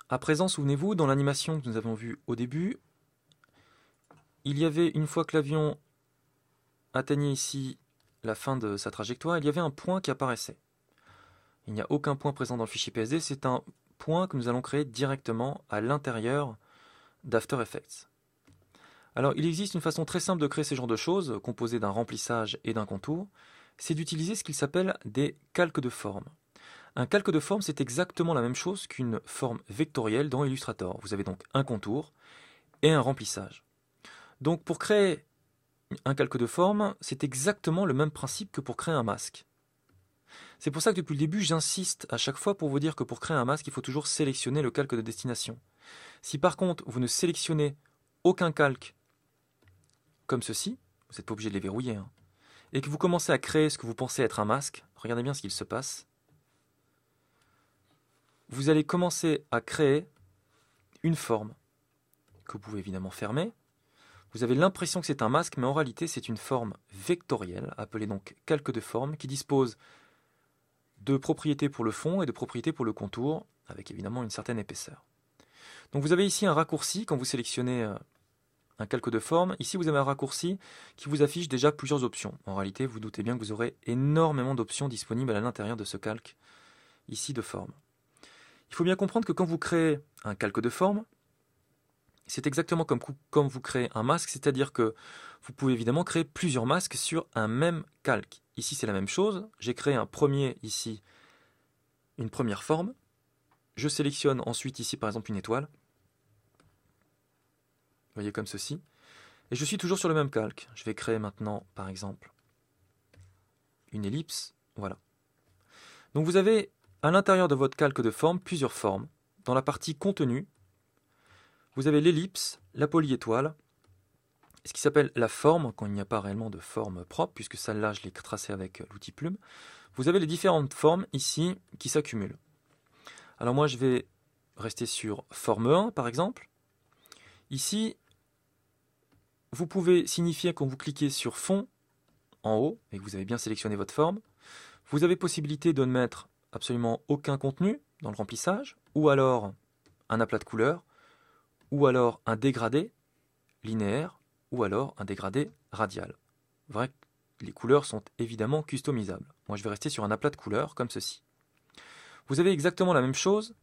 À présent, souvenez-vous, dans l'animation que nous avons vue au début, il y avait, une fois que l'avion atteignait ici la fin de sa trajectoire, il y avait un point qui apparaissait. Il n'y a aucun point présent dans le fichier PSD, c'est un point que nous allons créer directement à l'intérieur d'After Effects. Alors, il existe une façon très simple de créer ce genre de choses, composée d'un remplissage et d'un contour, c'est d'utiliser ce qu'il s'appelle des calques de forme. Un calque de forme, c'est exactement la même chose qu'une forme vectorielle dans Illustrator. Vous avez donc un contour et un remplissage. Donc pour créer un calque de forme, c'est exactement le même principe que pour créer un masque. C'est pour ça que depuis le début, j'insiste à chaque fois pour vous dire que pour créer un masque, il faut toujours sélectionner le calque de destination. Si par contre, vous ne sélectionnez aucun calque comme ceci, vous n'êtes pas obligé de les verrouiller, hein, et que vous commencez à créer ce que vous pensez être un masque, regardez bien ce qu'il se passe. Vous allez commencer à créer une forme que vous pouvez évidemment fermer. Vous avez l'impression que c'est un masque, mais en réalité c'est une forme vectorielle, appelée donc calque de forme, qui dispose de propriétés pour le fond et de propriétés pour le contour, avec évidemment une certaine épaisseur. Donc vous avez ici un raccourci quand vous sélectionnez un calque de forme. Ici vous avez un raccourci qui vous affiche déjà plusieurs options. En réalité, vous doutez bien que vous aurez énormément d'options disponibles à l'intérieur de ce calque ici de forme. Il faut bien comprendre que quand vous créez un calque de forme, c'est exactement comme vous créez un masque, c'est-à-dire que vous pouvez évidemment créer plusieurs masques sur un même calque. Ici, c'est la même chose. J'ai créé un premier ici, une première forme. Je sélectionne ensuite ici, par exemple, une étoile. Vous voyez, comme ceci. Et je suis toujours sur le même calque. Je vais créer maintenant, par exemple, une ellipse. Voilà. Donc vous avez à l'intérieur de votre calque de forme plusieurs formes. Dans la partie contenu, vous avez l'ellipse, la polyétoile, ce qui s'appelle la forme, quand il n'y a pas réellement de forme propre, puisque celle-là, je l'ai tracée avec l'outil plume. Vous avez les différentes formes ici qui s'accumulent. Alors moi, je vais rester sur forme 1, par exemple. Ici, vous pouvez signifier quand vous cliquez sur fond, en haut, et que vous avez bien sélectionné votre forme, vous avez possibilité de ne mettre absolument aucun contenu dans le remplissage, ou alors un aplat de couleur, ou alors un dégradé linéaire, ou alors un dégradé radial. Vrai que les couleurs sont évidemment customisables. Moi, je vais rester sur un aplat de couleurs, comme ceci. Vous avez exactement la même chose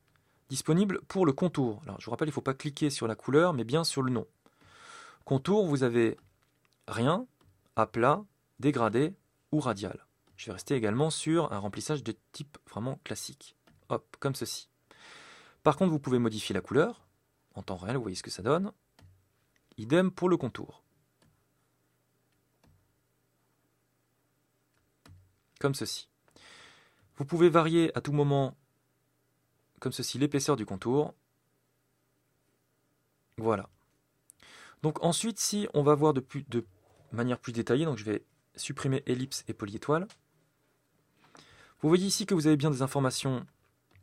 disponible pour le contour. Alors, je vous rappelle, il ne faut pas cliquer sur la couleur, mais bien sur le nom. Contour, vous avez rien, aplat, dégradé ou radial. Je vais rester également sur un remplissage de type vraiment classique. Hop, comme ceci. Par contre, vous pouvez modifier la couleur en temps réel, vous voyez ce que ça donne. Idem pour le contour. Comme ceci. Vous pouvez varier à tout moment, comme ceci, l'épaisseur du contour. Voilà. Donc ensuite, si on va voir de manière plus détaillée, donc je vais supprimer ellipse et polyétoile. Vous voyez ici que vous avez bien des informations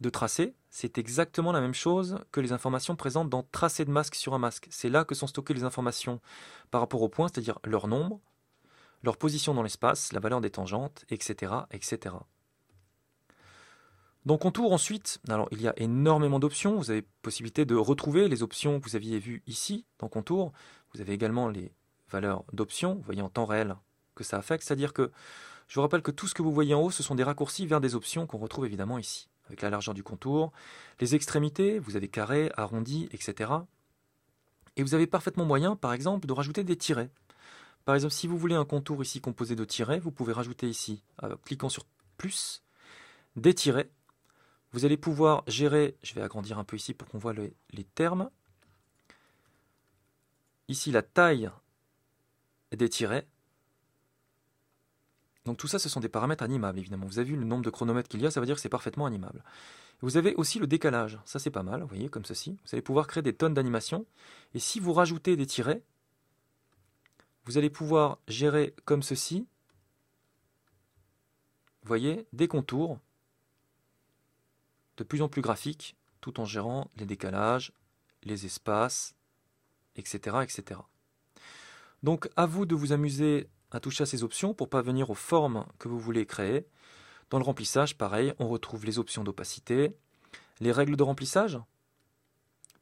de tracé. C'est exactement la même chose que les informations présentes dans tracé de masque sur un masque. C'est là que sont stockées les informations par rapport aux points, c'est-à-dire leur nombre, leur position dans l'espace, la valeur des tangentes, etc., etc. Dans Contour, ensuite, alors il y a énormément d'options. Vous avez possibilité de retrouver les options que vous aviez vues ici, dans Contour. Vous avez également les valeurs d'options, vous voyez en temps réel que ça affecte. C'est-à-dire que, je vous rappelle que tout ce que vous voyez en haut, ce sont des raccourcis vers des options qu'on retrouve évidemment ici, avec la largeur du contour, les extrémités, vous avez carré, arrondi, etc. Et vous avez parfaitement moyen, par exemple, de rajouter des tirets. Par exemple, si vous voulez un contour ici composé de tirets, vous pouvez rajouter ici, en cliquant sur plus, des tirets. Vous allez pouvoir gérer, je vais agrandir un peu ici pour qu'on voit les termes. Ici, la taille des tirets. Donc tout ça, ce sont des paramètres animables, évidemment. Vous avez vu le nombre de chronomètres qu'il y a, ça veut dire que c'est parfaitement animable. Vous avez aussi le décalage, ça c'est pas mal, vous voyez, comme ceci. Vous allez pouvoir créer des tonnes d'animations. Et si vous rajoutez des tirets, vous allez pouvoir gérer comme ceci, vous voyez, des contours de plus en plus graphiques, tout en gérant les décalages, les espaces, etc., etc. Donc à vous de vous amuser à toucher à ces options pour parvenir aux formes que vous voulez créer. Dans le remplissage, pareil, on retrouve les options d'opacité, les règles de remplissage.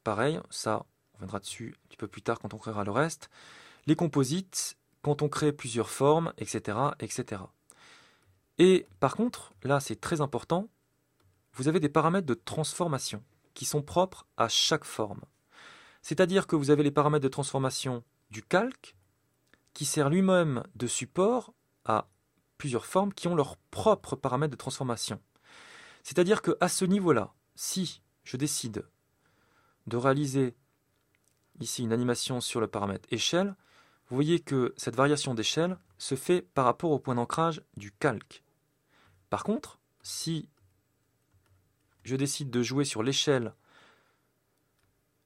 pareil, ça, on viendra dessus un petit peu plus tard quand on créera le reste. Les composites, quand on crée plusieurs formes, etc., etc. Et par contre, là c'est très important, vous avez des paramètres de transformation qui sont propres à chaque forme. C'est-à-dire que vous avez les paramètres de transformation du calque qui sert lui-même de support à plusieurs formes qui ont leurs propres paramètres de transformation. C'est-à-dire qu'à ce niveau-là, si je décide de réaliser ici une animation sur le paramètre échelle, vous voyez que cette variation d'échelle se fait par rapport au point d'ancrage du calque. Par contre, si je décide de jouer sur l'échelle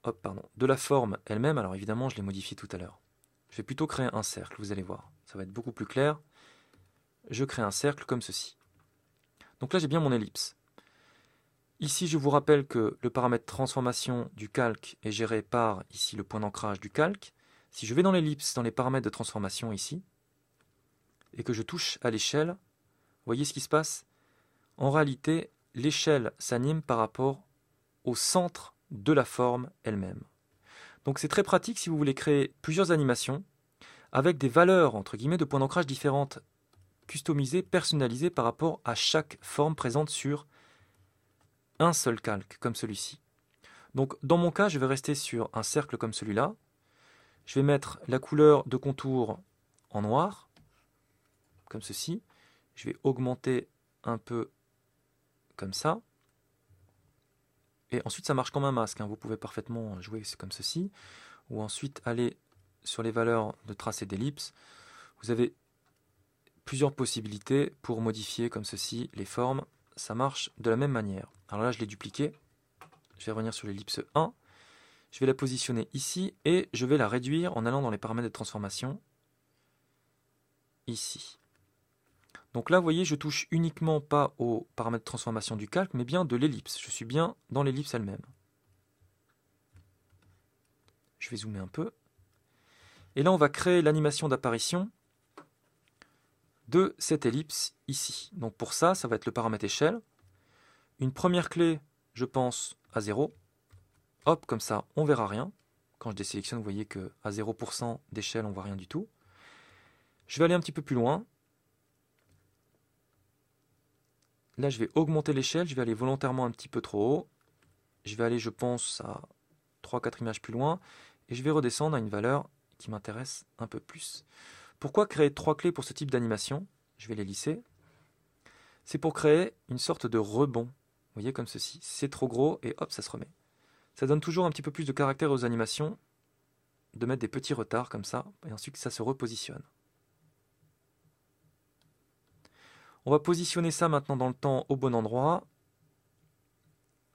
de la forme elle-même, alors évidemment je l'ai modifié tout à l'heure. Je vais plutôt créer un cercle, vous allez voir. Ça va être beaucoup plus clair. Je crée un cercle comme ceci. Donc là j'ai bien mon ellipse. Ici je vous rappelle que le paramètre transformation du calque est géré par ici le point d'ancrage du calque. Si je vais dans l'ellipse, dans les paramètres de transformation ici, et que je touche à l'échelle, vous voyez ce qui se passe? En réalité, l'échelle s'anime par rapport au centre de la forme elle-même. Donc c'est très pratique si vous voulez créer plusieurs animations avec des valeurs entre guillemets de points d'ancrage différentes, customisées, personnalisées par rapport à chaque forme présente sur un seul calque, comme celui-ci. Donc dans mon cas, je vais rester sur un cercle comme celui-là. Je vais mettre la couleur de contour en noir, comme ceci. Je vais augmenter un peu comme ça. Et ensuite, ça marche comme un masque. Vous pouvez parfaitement jouer comme ceci. Ou ensuite aller sur les valeurs de tracé d'ellipse. Vous avez plusieurs possibilités pour modifier comme ceci les formes. Ça marche de la même manière. Alors là, je l'ai dupliqué. Je vais revenir sur l'ellipse 1. Je vais la positionner ici et je vais la réduire en allant dans les paramètres de transformation ici. Donc là, vous voyez, je touche uniquement pas aux paramètres de transformation du calque, mais bien de l'ellipse. Je suis bien dans l'ellipse elle-même. Je vais zoomer un peu. Et là, on va créer l'animation d'apparition de cette ellipse ici. Donc pour ça, ça va être le paramètre échelle. Une première clé, je pense, à 0. Hop, comme ça, on ne verra rien. Quand je désélectionne, vous voyez qu'à 0% d'échelle, on ne voit rien du tout. Je vais aller un petit peu plus loin. Là, je vais augmenter l'échelle. Je vais aller volontairement un petit peu trop haut. Je vais aller, je pense, à 3-4 images plus loin. Et je vais redescendre à une valeur qui m'intéresse un peu plus. Pourquoi créer 3 clés pour ce type d'animation? Je vais les lisser. C'est pour créer une sorte de rebond. Vous voyez, comme ceci. C'est trop gros et hop, ça se remet. Ça donne toujours un petit peu plus de caractère aux animations, de mettre des petits retards comme ça, et ensuite ça se repositionne. On va positionner ça maintenant dans le temps au bon endroit,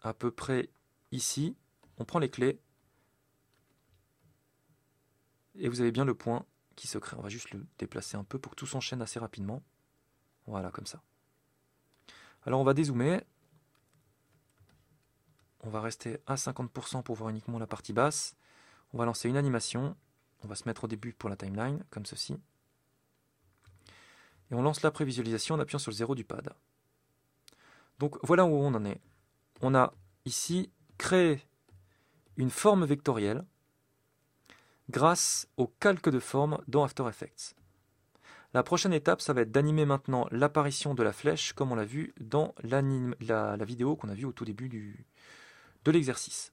à peu près ici. On prend les clés, et vous avez bien le point qui se crée. On va juste le déplacer un peu pour que tout s'enchaîne assez rapidement. Voilà, comme ça. Alors on va dézoomer. On va rester à 50% pour voir uniquement la partie basse. On va lancer une animation. On va se mettre au début pour la timeline, comme ceci. Et on lance la prévisualisation en appuyant sur le 0 du pad. Donc voilà où on en est. On a ici créé une forme vectorielle grâce au calque de forme dans After Effects. La prochaine étape, ça va être d'animer maintenant l'apparition de la flèche comme on l'a vu dans la vidéo qu'on a vue au tout début de l'exercice.